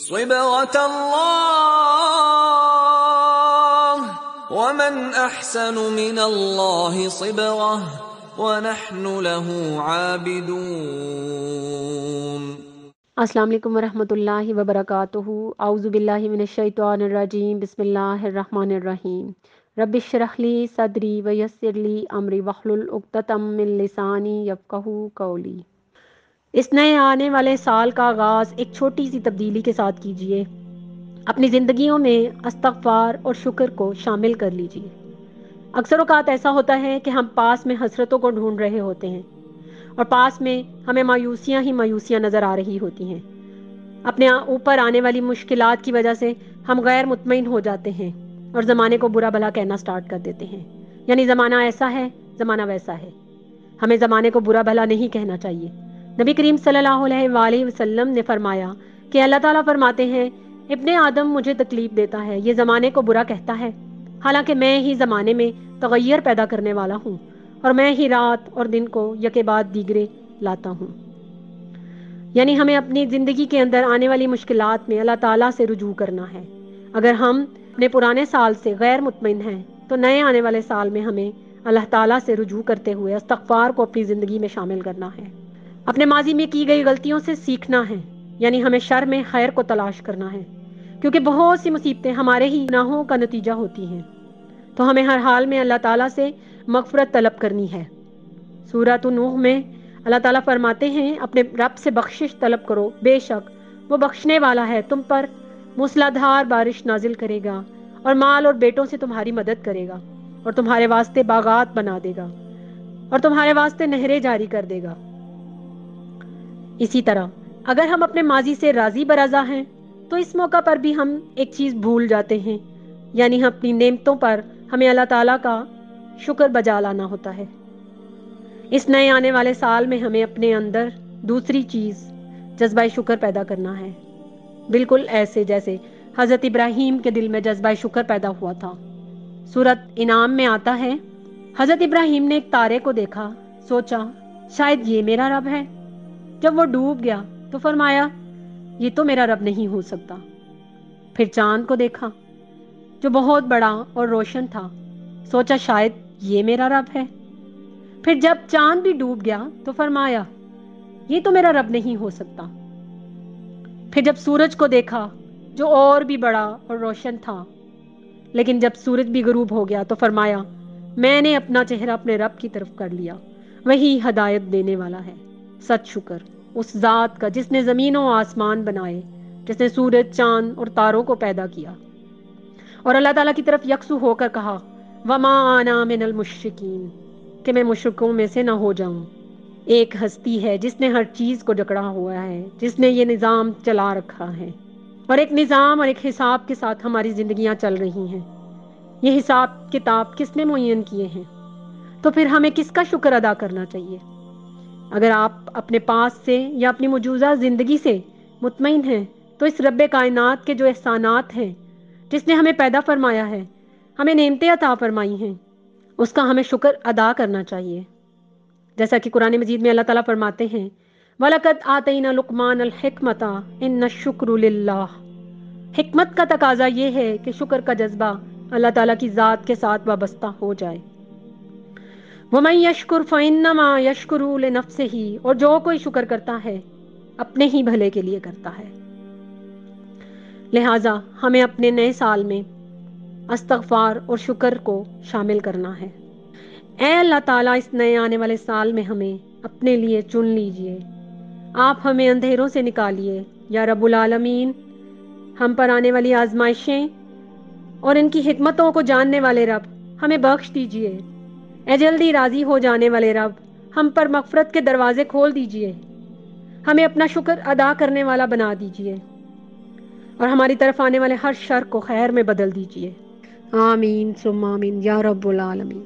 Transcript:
صبغة الله ومن أحسن من الله صبغة ونحن له عابدون۔ السلام علیکم ورحمۃ اللہ وبرکاتہ۔ اعوذ باللہ من الشیطان الرجیم، بسم اللہ الرحمن الرحیم۔ رب اشرح لی صدری ویسر لی امری واحلل عقدۃ من لسانی یفقہوا قولی۔ اس نئے آنے والے سال کا آغاز ایک چھوٹی سی تبدیلی کے ساتھ کیجیے۔ اپنی زندگیوں میں استغفار اور شکر کو شامل کر لیجیے۔ اکثر اوقات ایسا ہوتا ہے کہ ہم پاس میں حسرتوں کو ڈھونڈ رہے ہوتے ہیں اور پاس میں ہمیں مایوسیاں ہی مایوسیاں نظر آ رہی ہوتی ہیں۔ اپنے اوپر آنے والی مشکلات کی وجہ سے ہم غیر مطمئن ہو جاتے ہیں اور زمانے کو برا بھلا کہنا سٹارٹ کر دیتے ہیں، یعنی زمانہ ایسا ہے، زمانہ ویسا ہے۔ ہمیں زمانے کو برا بھلا نہیں کہنا چاہیے۔ نبی کریم صلی اللہ علیہ وآلہ وسلم نے فرمایا کہ اللہ تعالیٰ فرماتے ہیں، ابن آدم مجھے تکلیف دیتا ہے، یہ زمانے کو برا کہتا ہے، حالانکہ میں ہی زمانے میں تغیر پیدا کرنے والا ہوں اور میں ہی رات اور دن کو یکے بعد دیگرے لاتا ہوں۔ یعنی ہمیں اپنی زندگی کے اندر آنے والی مشکلات میں اللہ تعالیٰ سے رجوع کرنا ہے۔ اگر ہم اپنے پرانے سال سے غیر مطمئن ہیں تو نئے آنے والے سال میں ہمیں اللہ تعالیٰ سے رجوع کرتے ہوئے استغفار کو اپنی زندگی میں شامل کرنا ہے۔ اپنے ماضی میں کی گئی غلطیوں سے سیکھنا ہے، یعنی ہمیں شر میں خیر کو تلاش کرنا ہے، کیونکہ بہت سی مصیبتیں ہمارے ہی گناہوں کا نتیجہ ہوتی ہیں۔ تو ہمیں ہر حال میں اللہ تعالیٰ سے مغفرت طلب کرنی ہے۔ سورۃ نوح میں اللہ تعالیٰ فرماتے ہیں، اپنے رب سے بخشش طلب کرو، بے شک وہ بخشنے والا ہے، تم پر موسلادھار بارش نازل کرے گا اور مال اور بیٹوں سے تمہاری مدد کرے گا اور تمہارے واسطے باغات بنا دے گا اور تمہارے واسطے نہریں جاری کر دے گا۔ اسی طرح اگر ہم اپنے ماضی سے راضی برضا ہیں تو اس موقع پر بھی ہم ایک چیز بھول جاتے ہیں، یعنی اپنی نعمتوں پر ہمیں اللہ تعالیٰ کا شکر بجا لانا ہوتا ہے۔ اس نئے آنے والے سال میں ہمیں اپنے اندر دوسری چیز جذبہ شکر پیدا کرنا ہے، بالکل ایسے جیسے حضرت ابراہیم کے دل میں جذبہ شکر پیدا ہوا تھا۔ سورۃ انعام میں آتا ہے، حضرت ابراہیم نے ایک تارے کو دیکھا، سوچا شاید یہ میرا رب ہے۔ جب وہ ڈوب گیا تو فرمایا یہ تو میرا رب نہیں ہو سکتا۔ پھر چاند کو دیکھا جو بہت بڑا اور روشن تھا، سوچا شاید یہ میرا رب ہے۔ پھر جب چاند بھی ڈوب گیا تو فرمایا یہ تو میرا رب نہیں ہو سکتا۔ پھر جب سورج کو دیکھا جو اور بھی بڑا اور روشن تھا، لیکن جب سورج بھی غروب ہو گیا تو فرمایا میں نے اپنا چہرہ اپنے رب کی طرف کر لیا، وہی ہدایت دینے والا ہے۔ سچ شکر اس ذات کا جس نے زمین و آسمان بنائے، جس نے سورج، چاند اور تاروں کو پیدا کیا اور اللہ تعالیٰ کی طرف یکسو ہو کر کہا وما انا من المشرکین، کہ میں مشرکوں میں سے نہ ہو جاؤں۔ ایک ہستی ہے جس نے ہر چیز کو جکڑا ہوا ہے، جس نے یہ نظام چلا رکھا ہے، اور ایک نظام اور ایک حساب کے ساتھ ہماری زندگیاں چل رہی ہیں۔ یہ حساب کتاب کس نے معین کیے ہیں؟ تو پھر ہمیں کس کا شکر ادا کرنا چاہیے؟ اگر آپ اپنے پاس سے یا اپنی موجودہ زندگی سے مطمئن ہیں تو اس رب کائنات کے جو احسانات ہیں، جس نے ہمیں پیدا فرمایا ہے، ہمیں نعمتیں عطا فرمائی ہیں، اس کا ہمیں شکر ادا کرنا چاہیے۔ جیسا کہ قرآن مجید میں اللہ تعالیٰ فرماتے ہیں وَلَقَدْ آتَيْنَا لُقْمَانَ الْحِكْمَةَ إِنَّ الشُّكْرُ لِلَّهِ۔ حکمت کا تقاضا یہ ہے کہ شکر کا جذبہ اللہ تعالیٰ کی ذات کے ساتھ وابستہ ہو جائے۔ وَمَن يَشْكُرْ فَإِنَّمَا يَشْكُرُ لِنَفْسِهِ، اور جو کوئی شکر کرتا ہے اپنے ہی بھلے کے لیے کرتا ہے۔ لہٰذا ہمیں اپنے نئے سال میں استغفار اور شکر کو شامل کرنا ہے۔ اے اللہ تعالیٰ، اس نئے آنے والے سال میں ہمیں اپنے لیے چن لیجئے، آپ ہمیں اندھیروں سے نکالیے یا رب العالمین۔ ہم پر آنے والی آزمائشیں اور ان کی حکمتوں کو جاننے والے رب ہمیں بخش دیجئے۔ اے جلدی راضی ہو جانے والے رب، ہم پر مغفرت کے دروازے کھول دیجئے، ہمیں اپنا شکر ادا کرنے والا بنا دیجئے اور ہماری طرف آنے والے ہر شر کو خیر میں بدل دیجئے۔ آمین ثم آمین یا رب العالمین۔